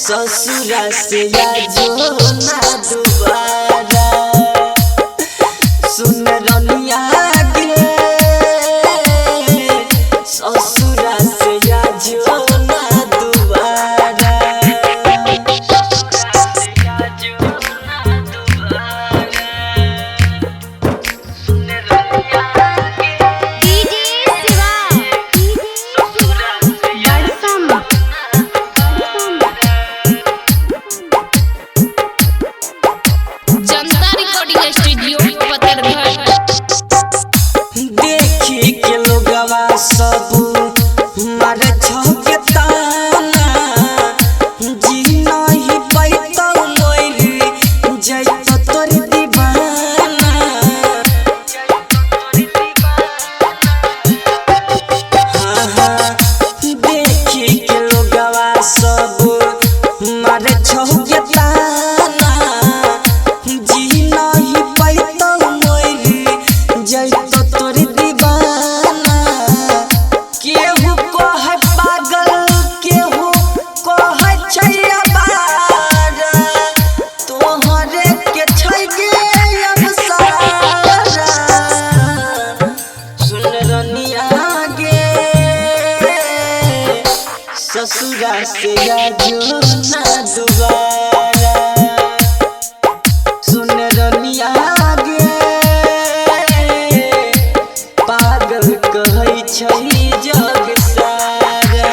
ससुरा से आजो ना दोबारा सुन रनिया गे ससुरा से आजो ना दोबारा सुन रनिया गे जनता रिकॉर्डिंग स्टूडियो पतरघट। देखी के लोगवा सब मारे छके ताना जी नहीं पैतौ मोरी जैत तोर दीवाना हाँ हाँ देखी के लोगवा सब मारे छके ताना जी नहीं पैतौ मोरी जैत तोर दीवाना केहू कहे पागल केहू कहे छैया बार तोहरे के छै गे अब सारा सुन रनिया गे ससुरा से आजो ना दोबारा सुन रनिया गे पागल कहै छै जग सारा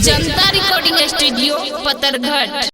जनता रिकॉर्डिंग स्टूडियो पतरघट।